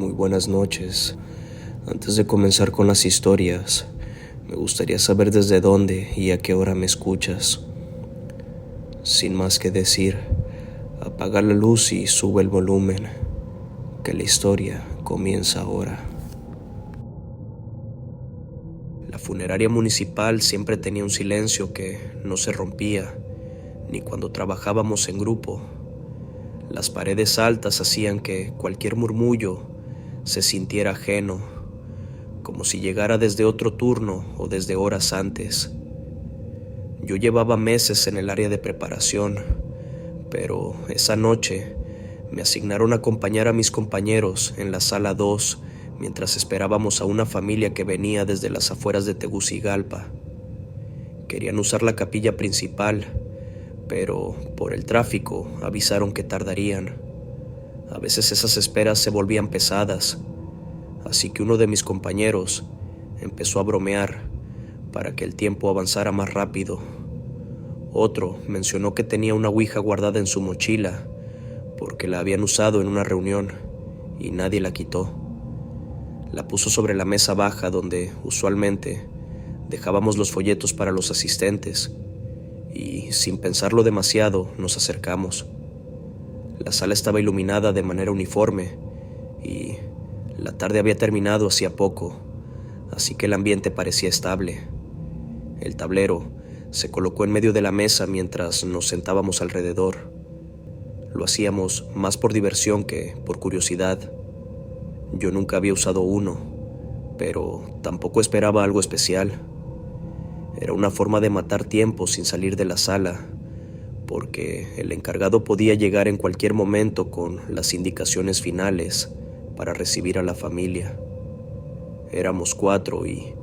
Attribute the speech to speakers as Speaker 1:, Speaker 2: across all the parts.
Speaker 1: Muy buenas noches. Antes de comenzar con las historias, me gustaría saber desde dónde y a qué hora me escuchas. Sin más que decir, apaga la luz y sube el volumen, que la historia comienza ahora. La funeraria municipal siempre tenía un silencio que no se rompía, ni cuando trabajábamos en grupo. Las paredes altas hacían que cualquier murmullo se sintiera ajeno, como si llegara desde otro turno o desde horas antes. Yo llevaba meses en el área de preparación, pero esa noche me asignaron a acompañar a mis compañeros en la sala 2 mientras esperábamos a una familia que venía desde las afueras de Tegucigalpa. Querían usar la capilla principal, pero por el tráfico avisaron que tardarían. A veces esas esperas se volvían pesadas, así que uno de mis compañeros empezó a bromear para que el tiempo avanzara más rápido. Otro mencionó que tenía una ouija guardada en su mochila porque la habían usado en una reunión y nadie la quitó. La puso sobre la mesa baja donde usualmente dejábamos los folletos para los asistentes y, sin pensarlo demasiado, nos acercamos. La sala estaba iluminada de manera uniforme y la tarde había terminado hacía poco, así que el ambiente parecía estable. El tablero se colocó en medio de la mesa mientras nos sentábamos alrededor. Lo hacíamos más por diversión que por curiosidad. Yo nunca había usado uno, pero tampoco esperaba algo especial. Era una forma de matar tiempo sin salir de la sala, porque el encargado podía llegar en cualquier momento con las indicaciones finales para recibir a la familia. Éramos 4 y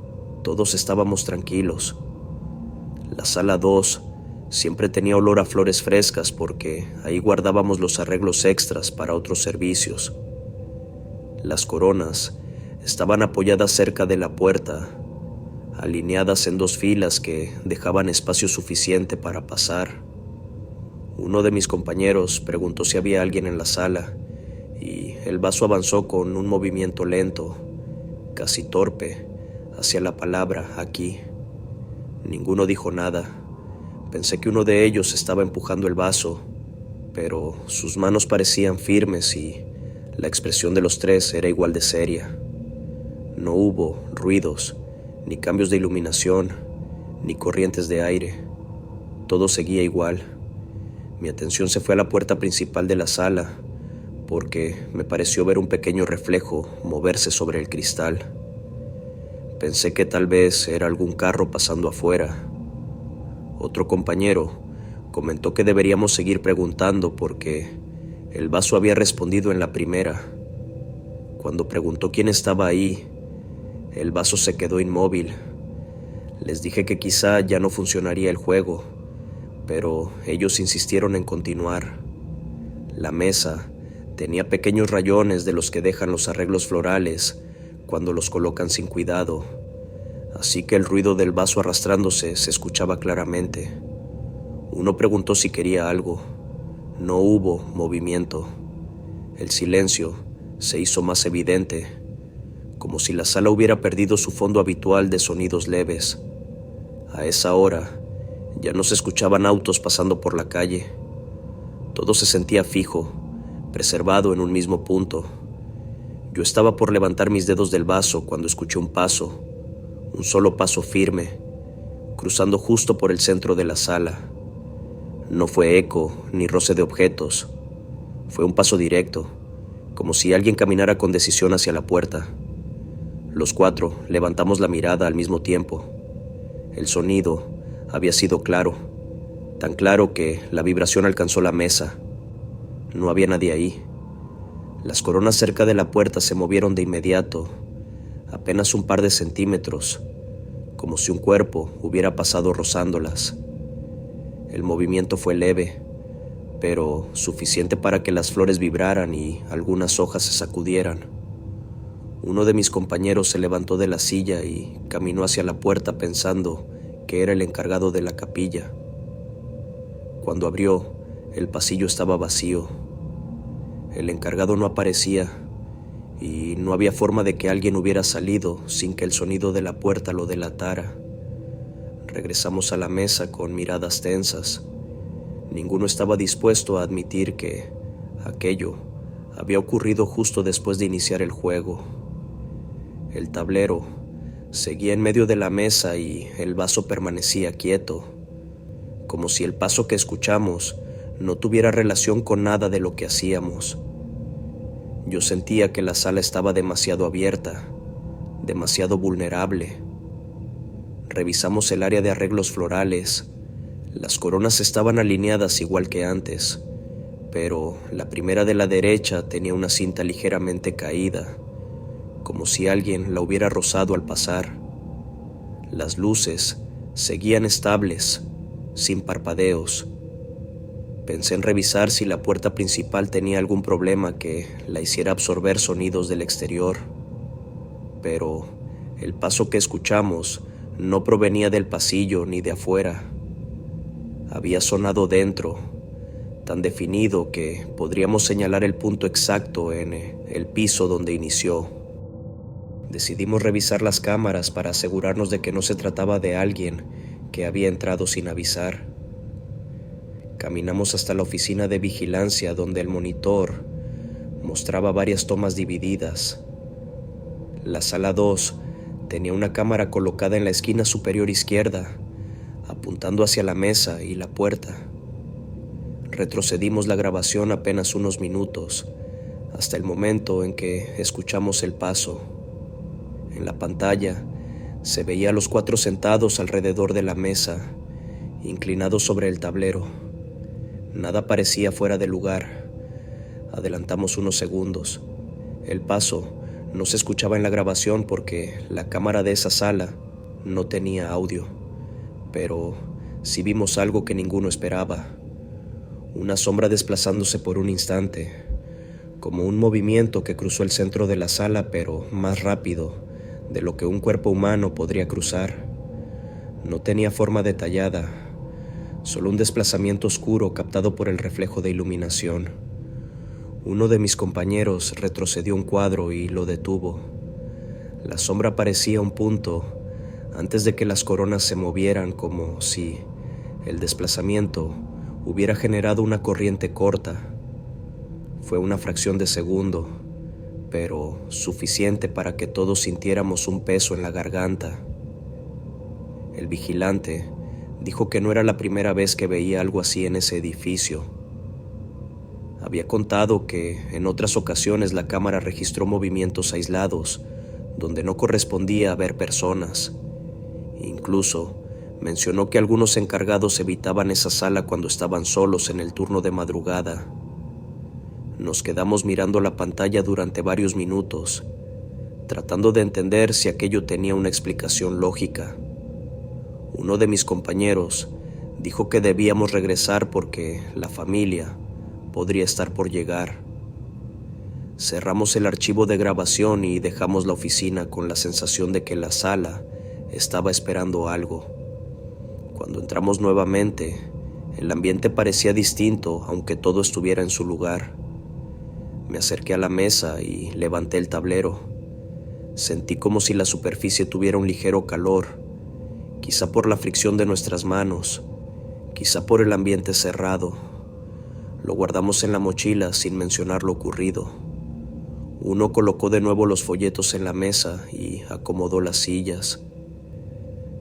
Speaker 1: todos estábamos tranquilos. La sala 2 siempre tenía olor a flores frescas porque ahí guardábamos los arreglos extras para otros servicios. Las coronas estaban apoyadas cerca de la puerta, alineadas en 2 filas que dejaban espacio suficiente para pasar. Uno de mis compañeros preguntó si había alguien en la sala y el vaso avanzó con un movimiento lento, casi torpe, hacia la palabra aquí. Ninguno dijo nada. Pensé que uno de ellos estaba empujando el vaso, pero sus manos parecían firmes y la expresión de los 3 era igual de seria. No hubo ruidos, ni cambios de iluminación, ni corrientes de aire. Todo seguía igual. Mi atención se fue a la puerta principal de la sala, porque me pareció ver un pequeño reflejo moverse sobre el cristal. Pensé que tal vez era algún carro pasando afuera. Otro compañero comentó que deberíamos seguir preguntando porque el vaso había respondido en la primera. Cuando preguntó quién estaba ahí, el vaso se quedó inmóvil. Les dije que quizá ya no funcionaría el juego, pero ellos insistieron en continuar. La mesa tenía pequeños rayones de los que dejan los arreglos florales cuando los colocan sin cuidado, así que el ruido del vaso arrastrándose se escuchaba claramente. Uno preguntó si quería algo. No hubo movimiento. El silencio se hizo más evidente, como si la sala hubiera perdido su fondo habitual de sonidos leves. A esa hora ya no se escuchaban autos pasando por la calle. Todo se sentía fijo, preservado en un mismo punto. Yo estaba por levantar mis dedos del vaso cuando escuché un paso, un solo paso firme, cruzando justo por el centro de la sala. No fue eco ni roce de objetos. Fue un paso directo, como si alguien caminara con decisión hacia la puerta. Los 4 levantamos la mirada al mismo tiempo. El sonido había sido claro, tan claro que la vibración alcanzó la mesa. No había nadie ahí. Las coronas cerca de la puerta se movieron de inmediato, apenas un par de centímetros, como si un cuerpo hubiera pasado rozándolas. El movimiento fue leve, pero suficiente para que las flores vibraran y algunas hojas se sacudieran. Uno de mis compañeros se levantó de la silla y caminó hacia la puerta pensando que era el encargado de la capilla. Cuando abrió, el pasillo estaba vacío. El encargado no aparecía y no había forma de que alguien hubiera salido sin que el sonido de la puerta lo delatara. Regresamos a la mesa con miradas tensas. Ninguno estaba dispuesto a admitir que aquello había ocurrido justo después de iniciar el juego. El tablero seguía en medio de la mesa y el vaso permanecía quieto, como si el paso que escuchamos no tuviera relación con nada de lo que hacíamos. Yo sentía que la sala estaba demasiado abierta, demasiado vulnerable. Revisamos el área de arreglos florales. Las coronas estaban alineadas igual que antes, pero la primera de la derecha tenía una cinta ligeramente caída, como si alguien la hubiera rozado al pasar. Las luces seguían estables, sin parpadeos. Pensé en revisar si la puerta principal tenía algún problema que la hiciera absorber sonidos del exterior, pero el paso que escuchamos no provenía del pasillo ni de afuera. Había sonado dentro, tan definido que podríamos señalar el punto exacto en el piso donde inició. Decidimos revisar las cámaras para asegurarnos de que no se trataba de alguien que había entrado sin avisar. Caminamos hasta la oficina de vigilancia, donde el monitor mostraba varias tomas divididas. La sala 2 tenía una cámara colocada en la esquina superior izquierda, apuntando hacia la mesa y la puerta. Retrocedimos la grabación apenas unos minutos, hasta el momento en que escuchamos el paso. En la pantalla se veía a los 4 sentados alrededor de la mesa, inclinados sobre el tablero. Nada parecía fuera de lugar. Adelantamos unos segundos. El paso no se escuchaba en la grabación porque la cámara de esa sala no tenía audio, pero sí vimos algo que ninguno esperaba. Una sombra desplazándose por un instante, como un movimiento que cruzó el centro de la sala, pero más rápido de lo que un cuerpo humano podría cruzar. No tenía forma detallada, solo un desplazamiento oscuro captado por el reflejo de iluminación. Uno de mis compañeros retrocedió un cuadro y lo detuvo. La sombra aparecía a un punto antes de que las coronas se movieran, como si el desplazamiento hubiera generado una corriente corta. Fue una fracción de segundo, pero suficiente para que todos sintiéramos un peso en la garganta. El vigilante dijo que no era la primera vez que veía algo así en ese edificio. Había contado que en otras ocasiones la cámara registró movimientos aislados donde no correspondía a ver personas. Incluso mencionó que algunos encargados evitaban esa sala cuando estaban solos en el turno de madrugada. Nos quedamos mirando la pantalla durante varios minutos, tratando de entender si aquello tenía una explicación lógica. Uno de mis compañeros dijo que debíamos regresar porque la familia podría estar por llegar. Cerramos el archivo de grabación y dejamos la oficina con la sensación de que la sala estaba esperando algo. Cuando entramos nuevamente, el ambiente parecía distinto, aunque todo estuviera en su lugar. Me acerqué a la mesa y levanté el tablero. Sentí como si la superficie tuviera un ligero calor, quizá por la fricción de nuestras manos, quizá por el ambiente cerrado. Lo guardamos en la mochila sin mencionar lo ocurrido. Uno colocó de nuevo los folletos en la mesa y acomodó las sillas.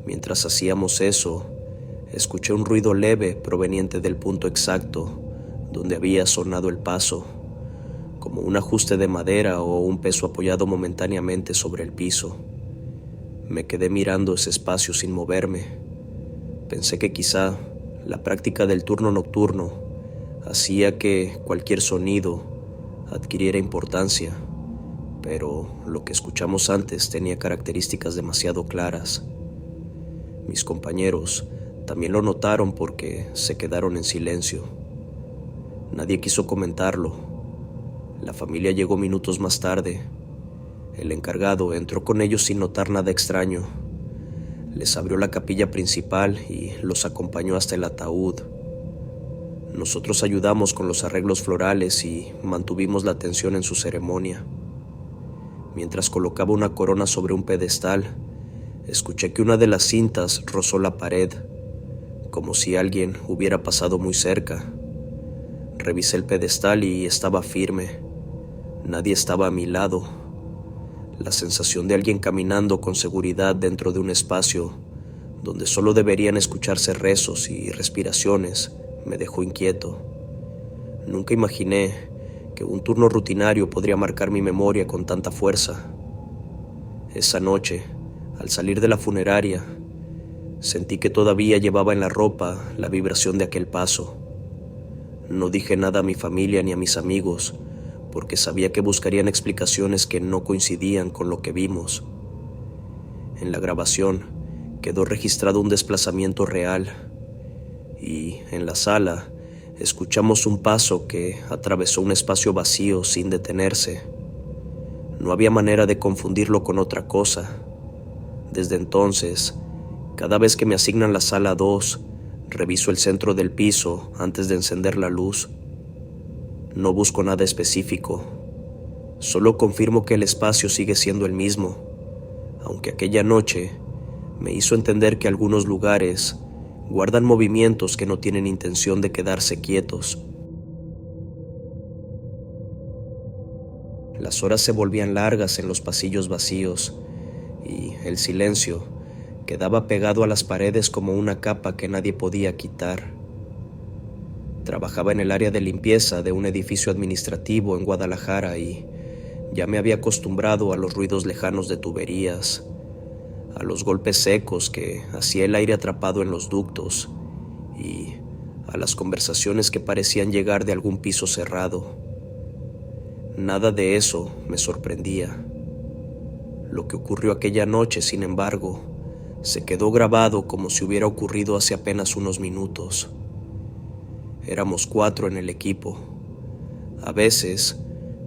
Speaker 1: Mientras hacíamos eso, escuché un ruido leve proveniente del punto exacto donde había sonado el paso, como un ajuste de madera o un peso apoyado momentáneamente sobre el piso. Me quedé mirando ese espacio sin moverme. Pensé que quizá la práctica del turno nocturno hacía que cualquier sonido adquiriera importancia, pero lo que escuchamos antes tenía características demasiado claras. Mis compañeros también lo notaron porque se quedaron en silencio. Nadie quiso comentarlo. La familia llegó minutos más tarde. El encargado entró con ellos sin notar nada extraño. Les abrió la capilla principal y los acompañó hasta el ataúd. Nosotros ayudamos con los arreglos florales y mantuvimos la atención en su ceremonia. Mientras colocaba una corona sobre un pedestal, escuché que una de las cintas rozó la pared, como si alguien hubiera pasado muy cerca. Revisé el pedestal y estaba firme. Nadie estaba a mi lado. La sensación de alguien caminando con seguridad dentro de un espacio donde solo deberían escucharse rezos y respiraciones me dejó inquieto. Nunca imaginé que un turno rutinario podría marcar mi memoria con tanta fuerza. Esa noche, al salir de la funeraria, sentí que todavía llevaba en la ropa la vibración de aquel paso. No dije nada a mi familia ni a mis amigos, porque sabía que buscarían explicaciones que no coincidían con lo que vimos. En la grabación quedó registrado un desplazamiento real, y en la sala escuchamos un paso que atravesó un espacio vacío sin detenerse. No había manera de confundirlo con otra cosa. Desde entonces, cada vez que me asignan la sala 2, reviso el centro del piso antes de encender la luz. No busco nada específico, solo confirmo que el espacio sigue siendo el mismo, aunque aquella noche me hizo entender que algunos lugares guardan movimientos que no tienen intención de quedarse quietos. Las horas se volvían largas en los pasillos vacíos y el silencio quedaba pegado a las paredes como una capa que nadie podía quitar. Trabajaba en el área de limpieza de un edificio administrativo en Guadalajara y ya me había acostumbrado a los ruidos lejanos de tuberías, a los golpes secos que hacía el aire atrapado en los ductos y a las conversaciones que parecían llegar de algún piso cerrado. Nada de eso me sorprendía. Lo que ocurrió aquella noche, sin embargo, se quedó grabado como si hubiera ocurrido hace apenas unos minutos. Éramos 4 en el equipo. A veces,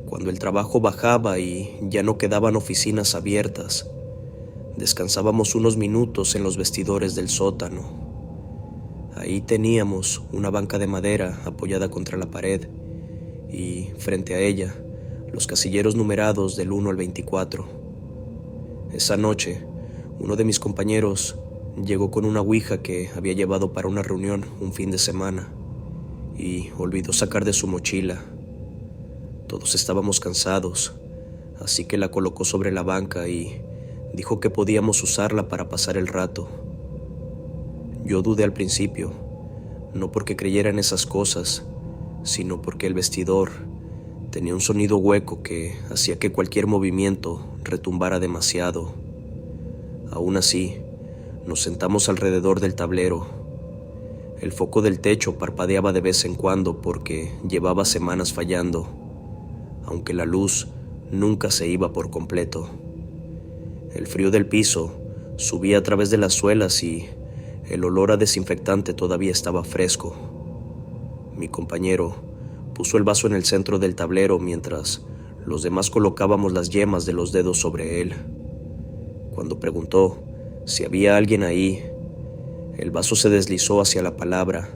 Speaker 1: cuando el trabajo bajaba y ya no quedaban oficinas abiertas, descansábamos unos minutos en los vestidores del sótano. Ahí teníamos una banca de madera apoyada contra la pared y, frente a ella, los casilleros numerados del 1 al 24. Esa noche, uno de mis compañeros llegó con una ouija que había llevado para una reunión un fin de semana y olvidó sacar de su mochila. Todos estábamos cansados, así que la colocó sobre la banca y dijo que podíamos usarla para pasar el rato. Yo dudé al principio, no porque creyera en esas cosas, sino porque el vestidor tenía un sonido hueco que hacía que cualquier movimiento retumbara demasiado. Aún así, nos sentamos alrededor del tablero. El foco del techo parpadeaba de vez en cuando porque llevaba semanas fallando, aunque la luz nunca se iba por completo. El frío del piso subía a través de las suelas y el olor a desinfectante todavía estaba fresco. Mi compañero puso el vaso en el centro del tablero mientras los demás colocábamos las yemas de los dedos sobre él. Cuando preguntó si había alguien ahí, el vaso se deslizó hacia la palabra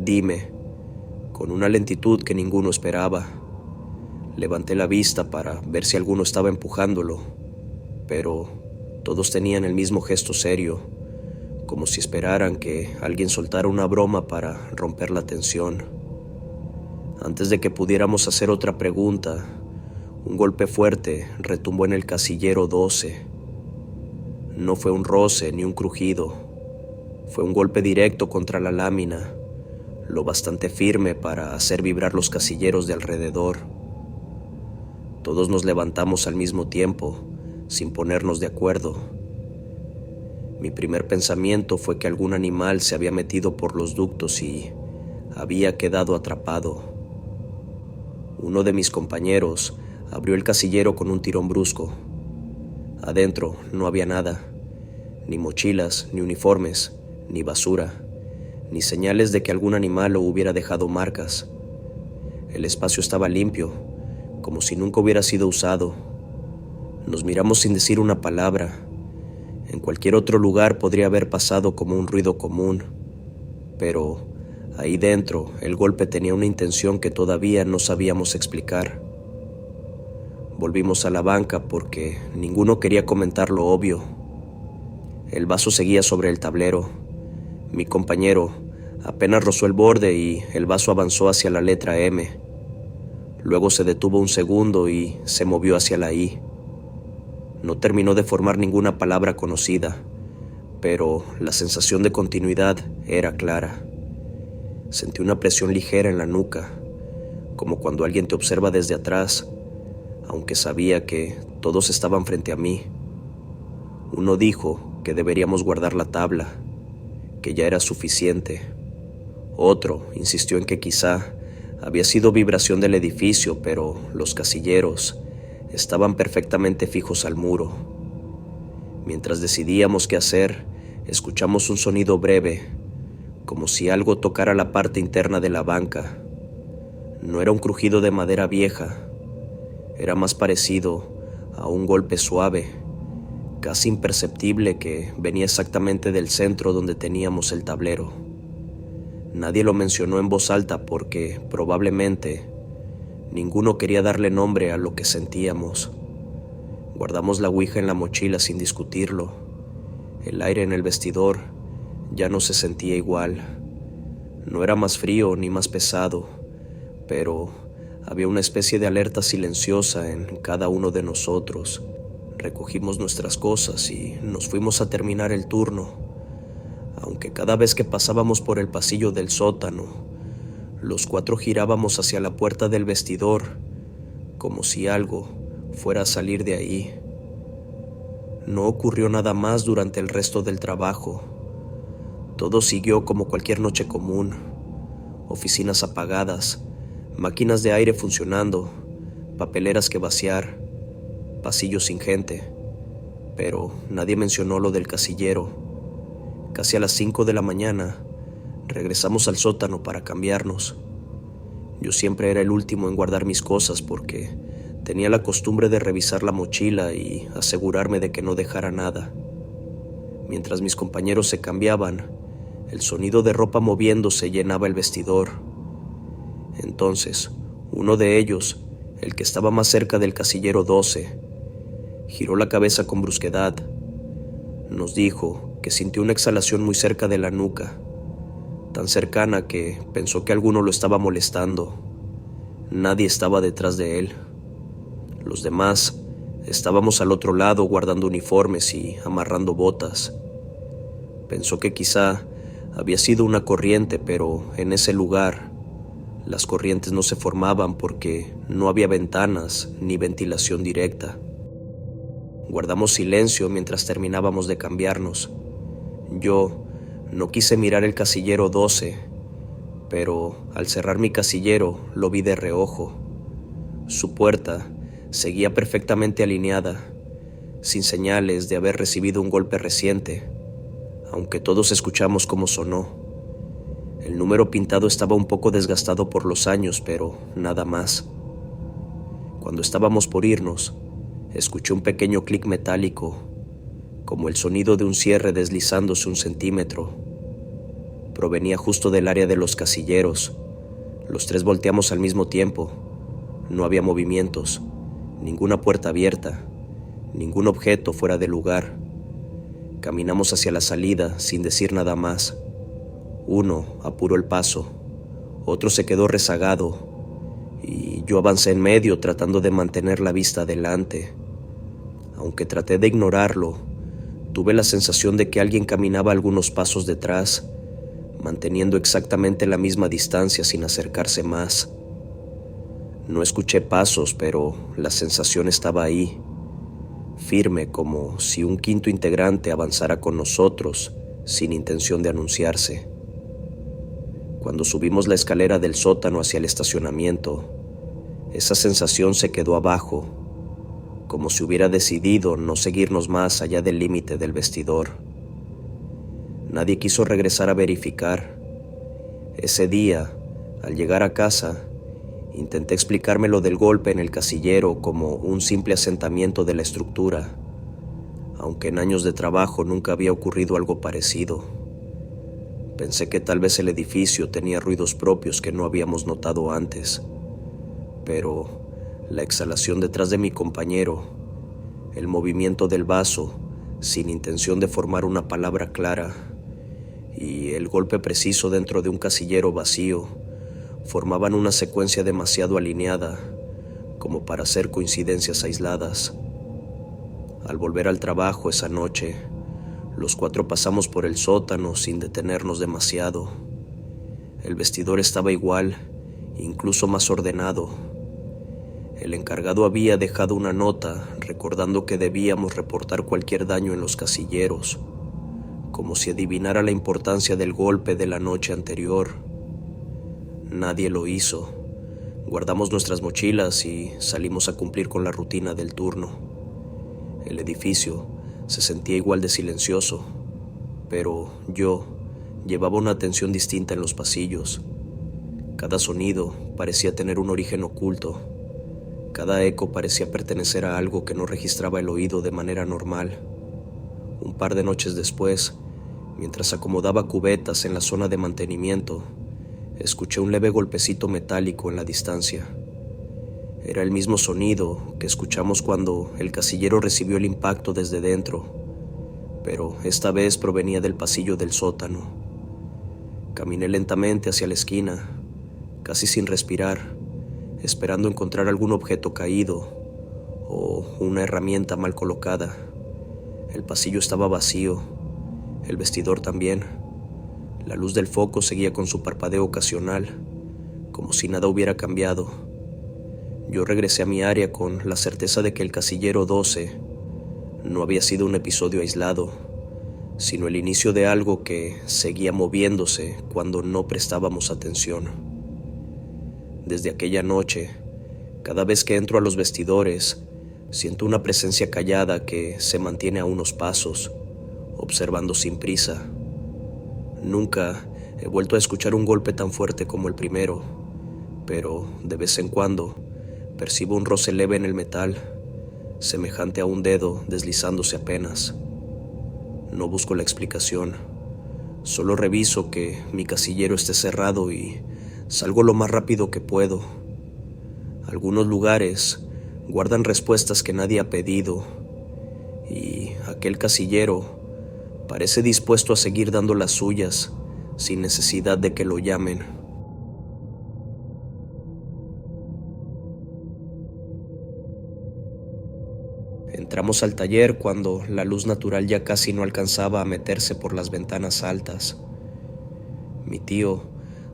Speaker 1: «dime», con una lentitud que ninguno esperaba. Levanté la vista para ver si alguno estaba empujándolo, pero todos tenían el mismo gesto serio, como si esperaran que alguien soltara una broma para romper la tensión. Antes de que pudiéramos hacer otra pregunta, un golpe fuerte retumbó en el casillero 12. No fue un roce ni un crujido, fue un golpe directo contra la lámina, lo bastante firme para hacer vibrar los casilleros de alrededor. Todos nos levantamos al mismo tiempo, sin ponernos de acuerdo. Mi primer pensamiento fue que algún animal se había metido por los ductos y había quedado atrapado. Uno de mis compañeros abrió el casillero con un tirón brusco. Adentro no había nada, ni mochilas, ni uniformes, ni basura, ni señales de que algún animal lo hubiera dejado marcas. El espacio estaba limpio, como si nunca hubiera sido usado. Nos miramos sin decir una palabra. En cualquier otro lugar podría haber pasado como un ruido común, pero ahí dentro el golpe tenía una intención que todavía no sabíamos explicar. Volvimos a la banca porque ninguno quería comentar lo obvio. El vaso seguía sobre el tablero. Mi compañero apenas rozó el borde y el vaso avanzó hacia la letra M. Luego se detuvo un segundo y se movió hacia la I. No terminó de formar ninguna palabra conocida, pero la sensación de continuidad era clara. Sentí una presión ligera en la nuca, como cuando alguien te observa desde atrás, aunque sabía que todos estaban frente a mí. Uno dijo que deberíamos guardar la tabla, que ya era suficiente. Otro insistió en que quizá había sido vibración del edificio, pero los casilleros estaban perfectamente fijos al muro. Mientras decidíamos qué hacer, escuchamos un sonido breve, como si algo tocara la parte interna de la banca. No era un crujido de madera vieja, era más parecido a un golpe suave, casi imperceptible, que venía exactamente del centro donde teníamos el tablero. Nadie lo mencionó en voz alta porque probablemente ninguno quería darle nombre a lo que sentíamos. Guardamos la ouija en la mochila sin discutirlo. El aire en el vestidor ya no se sentía igual. No era más frío ni más pesado, pero había una especie de alerta silenciosa en cada uno de nosotros. Recogimos nuestras cosas y nos fuimos a terminar el turno, aunque cada vez que pasábamos por el pasillo del sótano, los cuatro girábamos hacia la puerta del vestidor, como si algo fuera a salir de ahí. No ocurrió nada más durante el resto del trabajo. Todo siguió como cualquier noche común. Oficinas apagadas, máquinas de aire funcionando, papeleras que vaciar, pasillos sin gente. Pero nadie mencionó lo del casillero. Casi a las 5 de la mañana, regresamos al sótano para cambiarnos. Yo siempre era el último en guardar mis cosas porque tenía la costumbre de revisar la mochila y asegurarme de que no dejara nada. Mientras mis compañeros se cambiaban, el sonido de ropa moviéndose llenaba el vestidor. Entonces, uno de ellos, el que estaba más cerca del casillero 12, giró la cabeza con brusquedad. Nos dijo que sintió una exhalación muy cerca de la nuca, tan cercana que pensó que alguno lo estaba molestando. Nadie estaba detrás de él. Los demás estábamos al otro lado guardando uniformes y amarrando botas. Pensó que quizá había sido una corriente, pero en ese lugar las corrientes no se formaban porque no había ventanas ni ventilación directa. Guardamos silencio mientras terminábamos de cambiarnos. Yo no quise mirar el casillero 12, pero al cerrar mi casillero lo vi de reojo. Su puerta seguía perfectamente alineada, sin señales de haber recibido un golpe reciente, aunque todos escuchamos cómo sonó. El número pintado estaba un poco desgastado por los años, pero nada más. Cuando estábamos por irnos, escuché un pequeño clic metálico, como el sonido de un cierre deslizándose 1 centímetro. Provenía justo del área de los casilleros. Los tres volteamos al mismo tiempo. No había movimientos, ninguna puerta abierta, ningún objeto fuera de lugar. Caminamos hacia la salida sin decir nada más. Uno apuró el paso, otro se quedó rezagado, y yo avancé en medio tratando de mantener la vista adelante. Aunque traté de ignorarlo, tuve la sensación de que alguien caminaba algunos pasos detrás, manteniendo exactamente la misma distancia sin acercarse más. No escuché pasos, pero la sensación estaba ahí, firme, como si un quinto integrante avanzara con nosotros sin intención de anunciarse. Cuando subimos la escalera del sótano hacia el estacionamiento, esa sensación se quedó abajo, como si hubiera decidido no seguirnos más allá del límite del vestidor. Nadie quiso regresar a verificar. Ese día, al llegar a casa, intenté explicarme lo del golpe en el casillero como un simple asentamiento de la estructura, aunque en años de trabajo nunca había ocurrido algo parecido. Pensé que tal vez el edificio tenía ruidos propios que no habíamos notado antes, pero la exhalación detrás de mi compañero, el movimiento del vaso sin intención de formar una palabra clara y el golpe preciso dentro de un casillero vacío formaban una secuencia demasiado alineada como para ser coincidencias aisladas. Al volver al trabajo esa noche, los 4 pasamos por el sótano sin detenernos demasiado. El vestidor estaba igual, incluso más ordenado. El encargado había dejado una nota recordando que debíamos reportar cualquier daño en los casilleros, como si adivinara la importancia del golpe de la noche anterior. Nadie lo hizo. Guardamos nuestras mochilas y salimos a cumplir con la rutina del turno. El edificio se sentía igual de silencioso, pero yo llevaba una atención distinta en los pasillos. Cada sonido parecía tener un origen oculto. Cada eco parecía pertenecer a algo que no registraba el oído de manera normal. Un par de noches después, mientras acomodaba cubetas en la zona de mantenimiento, escuché un leve golpecito metálico en la distancia. Era el mismo sonido que escuchamos cuando el casillero recibió el impacto desde dentro, pero esta vez provenía del pasillo del sótano. Caminé lentamente hacia la esquina, casi sin respirar, esperando encontrar algún objeto caído o una herramienta mal colocada. El pasillo estaba vacío, el vestidor también. La luz del foco seguía con su parpadeo ocasional, como si nada hubiera cambiado. Yo regresé a mi área con la certeza de que el casillero 12 no había sido un episodio aislado, sino el inicio de algo que seguía moviéndose cuando no prestábamos atención. Desde aquella noche, cada vez que entro a los vestidores, siento una presencia callada que se mantiene a unos pasos, observando sin prisa. Nunca he vuelto a escuchar un golpe tan fuerte como el primero, pero de vez en cuando percibo un roce leve en el metal, semejante a un dedo deslizándose apenas. No busco la explicación, solo reviso que mi casillero esté cerrado y salgo lo más rápido que puedo. Algunos lugares guardan respuestas que nadie ha pedido, y aquel casillero parece dispuesto a seguir dando las suyas sin necesidad de que lo llamen. Entramos al taller cuando la luz natural ya casi no alcanzaba a meterse por las ventanas altas. Mi tío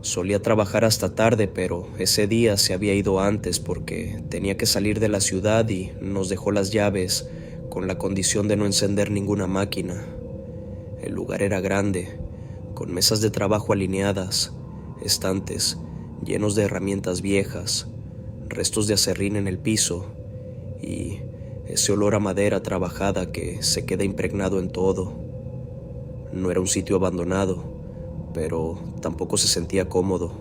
Speaker 1: solía trabajar hasta tarde, pero ese día se había ido antes porque tenía que salir de la ciudad y nos dejó las llaves con la condición de no encender ninguna máquina. El lugar era grande, con mesas de trabajo alineadas, estantes llenos de herramientas viejas, restos de acerrín en el piso y ese olor a madera trabajada que se queda impregnado en todo. No era un sitio abandonado, pero tampoco se sentía cómodo.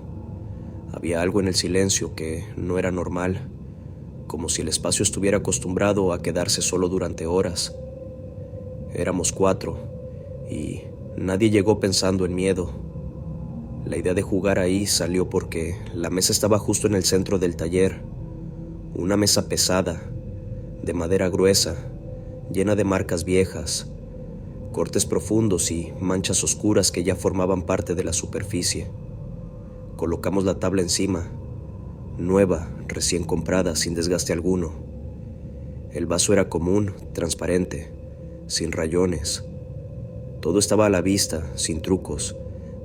Speaker 1: Había algo en el silencio que no era normal, como si el espacio estuviera acostumbrado a quedarse solo durante horas. Éramos 4, y nadie llegó pensando en miedo. La idea de jugar ahí salió porque la mesa estaba justo en el centro del taller, una mesa pesada, de madera gruesa, llena de marcas viejas, cortes profundos y manchas oscuras que ya formaban parte de la superficie. Colocamos la tabla encima, nueva, recién comprada, sin desgaste alguno. El vaso era común, transparente, sin rayones. Todo estaba a la vista, sin trucos,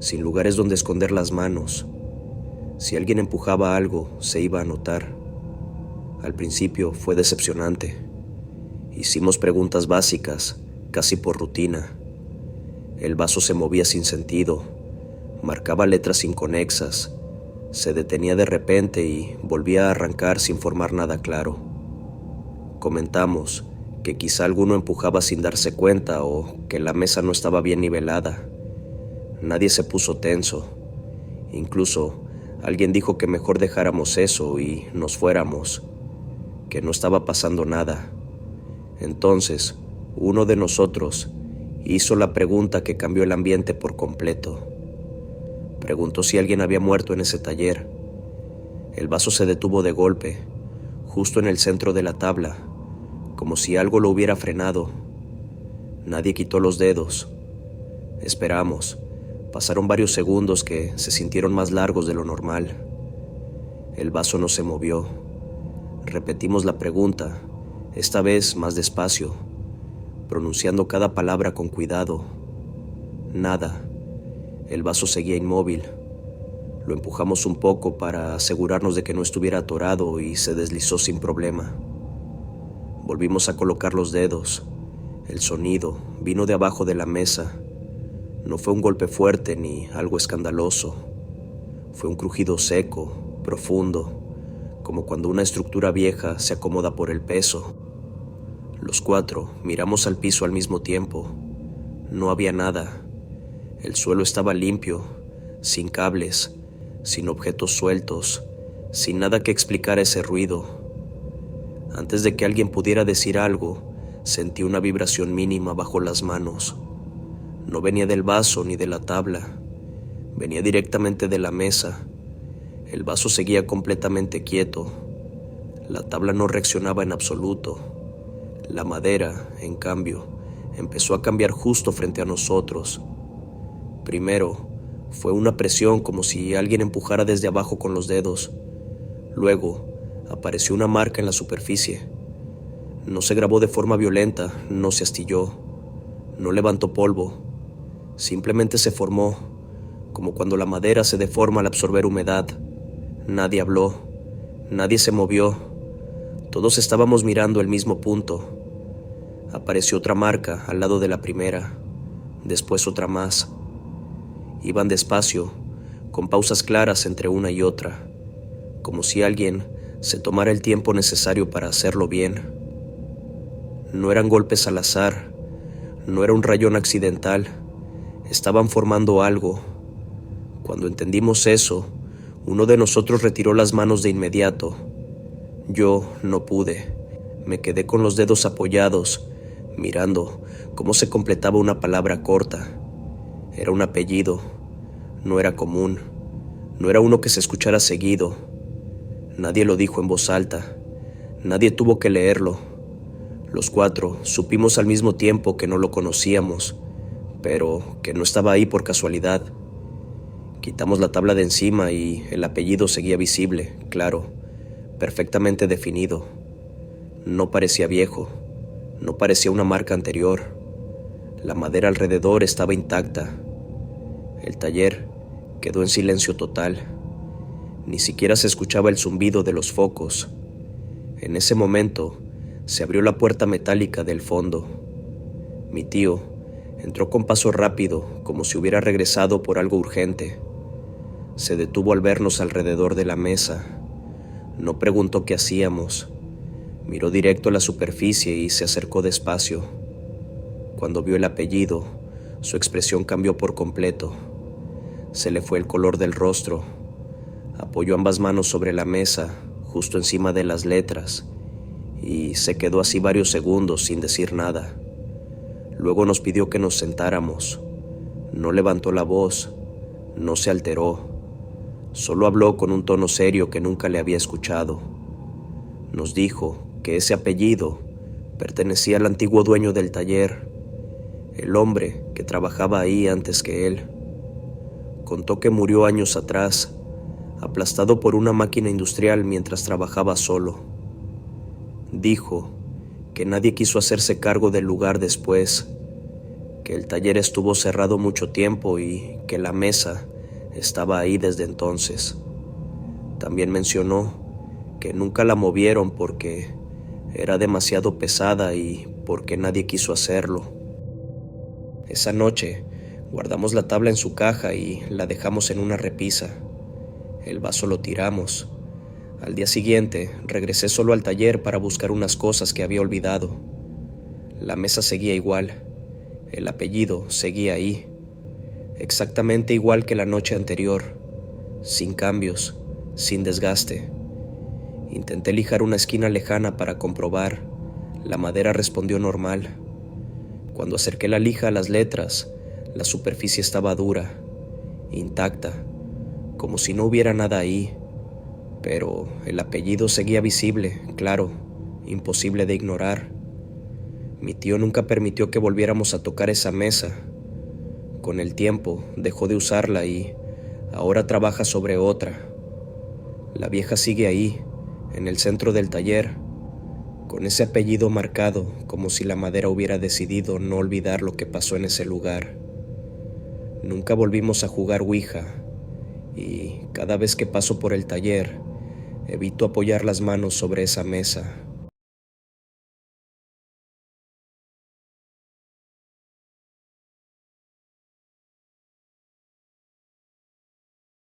Speaker 1: sin lugares donde esconder las manos. Si alguien empujaba algo, se iba a notar. Al principio fue decepcionante. Hicimos preguntas básicas, casi por rutina. El vaso se movía sin sentido, marcaba letras inconexas, se detenía de repente y volvía a arrancar sin formar nada claro. Comentamos que quizá alguno empujaba sin darse cuenta o que la mesa no estaba bien nivelada. Nadie se puso tenso. Incluso alguien dijo que mejor dejáramos eso y nos fuéramos, que no estaba pasando nada. Entonces, uno de nosotros hizo la pregunta que cambió el ambiente por completo. Preguntó si alguien había muerto en ese taller. El vaso se detuvo de golpe, justo en el centro de la tabla, como si algo lo hubiera frenado. Nadie quitó los dedos. Esperamos. Pasaron varios segundos que se sintieron más largos de lo normal. El vaso no se movió. Repetimos la pregunta, esta vez más despacio, pronunciando cada palabra con cuidado. Nada. El vaso seguía inmóvil. Lo empujamos un poco para asegurarnos de que no estuviera atorado y se deslizó sin problema. Volvimos a colocar los dedos. El sonido vino de abajo de la mesa. No fue un golpe fuerte ni algo escandaloso. Fue un crujido seco, profundo, como cuando una estructura vieja se acomoda por el peso. Los cuatro miramos al piso al mismo tiempo. No había nada. El suelo estaba limpio, sin cables, sin objetos sueltos, sin nada que explicara ese ruido. Antes de que alguien pudiera decir algo, sentí una vibración mínima bajo las manos. No venía del vaso ni de la tabla. Venía directamente de la mesa. El vaso seguía completamente quieto. La tabla no reaccionaba en absoluto. La madera, en cambio, empezó a cambiar justo frente a nosotros. Primero, fue una presión como si alguien empujara desde abajo con los dedos. Luego, apareció una marca en la superficie. No se grabó de forma violenta, no se astilló, no levantó polvo. Simplemente se formó, como cuando la madera se deforma al absorber humedad. Nadie habló, nadie se movió. Todos estábamos mirando el mismo punto. Apareció otra marca al lado de la primera, después otra más. Iban despacio, con pausas claras entre una y otra, como si alguien se tomara el tiempo necesario para hacerlo bien. No eran golpes al azar, no era un rayón accidental. Estaban formando algo. Cuando entendimos eso, uno de nosotros retiró las manos de inmediato. Yo no pude. Me quedé con los dedos apoyados, mirando cómo se completaba una palabra corta. Era un apellido. No era común. No era uno que se escuchara seguido. Nadie lo dijo en voz alta. Nadie tuvo que leerlo. Los cuatro supimos al mismo tiempo que no lo conocíamos, pero que no estaba ahí por casualidad. Quitamos la tabla de encima y el apellido seguía visible, claro, perfectamente definido. No parecía viejo, no parecía una marca anterior. La madera alrededor estaba intacta. El taller quedó en silencio total. Ni siquiera se escuchaba el zumbido de los focos. En ese momento se abrió la puerta metálica del fondo. Mi tío entró con paso rápido, como si hubiera regresado por algo urgente. Se detuvo al vernos alrededor de la mesa. No preguntó qué hacíamos. Miró directo a la superficie y se acercó despacio. Cuando vio el apellido, su expresión cambió por completo. Se le fue el color del rostro. Apoyó ambas manos sobre la mesa, justo encima de las letras, y se quedó así varios segundos sin decir nada. Luego nos pidió que nos sentáramos. No levantó la voz, no se alteró. Solo habló con un tono serio que nunca le había escuchado. Nos dijo que ese apellido pertenecía al antiguo dueño del taller, el hombre que trabajaba ahí antes que él. Contó que murió años atrás, aplastado por una máquina industrial mientras trabajaba solo. Dijo que nadie quiso hacerse cargo del lugar después, que el taller estuvo cerrado mucho tiempo y que la mesa estaba ahí desde entonces. También mencionó que nunca la movieron porque era demasiado pesada y porque nadie quiso hacerlo. Esa noche guardamos la tabla en su caja y la dejamos en una repisa. El vaso lo tiramos. Al día siguiente regresé solo al taller para buscar unas cosas que había olvidado. La mesa seguía igual. El apellido seguía ahí. Exactamente igual que la noche anterior. Sin cambios, sin desgaste. Intenté lijar una esquina lejana para comprobar. La madera respondió normal. Cuando acerqué la lija a las letras, la superficie estaba dura, intacta, como si no hubiera nada ahí. pero el apellido seguía visible, claro, imposible de ignorar. Mi tío nunca permitió que volviéramos a tocar esa mesa. Con el tiempo dejó de usarla y ahora trabaja sobre otra. La vieja sigue ahí, en el centro del taller, con ese apellido marcado como si la madera hubiera decidido no olvidar lo que pasó en ese lugar. Nunca volvimos a jugar Ouija y cada vez que paso por el taller evito apoyar las manos sobre esa mesa.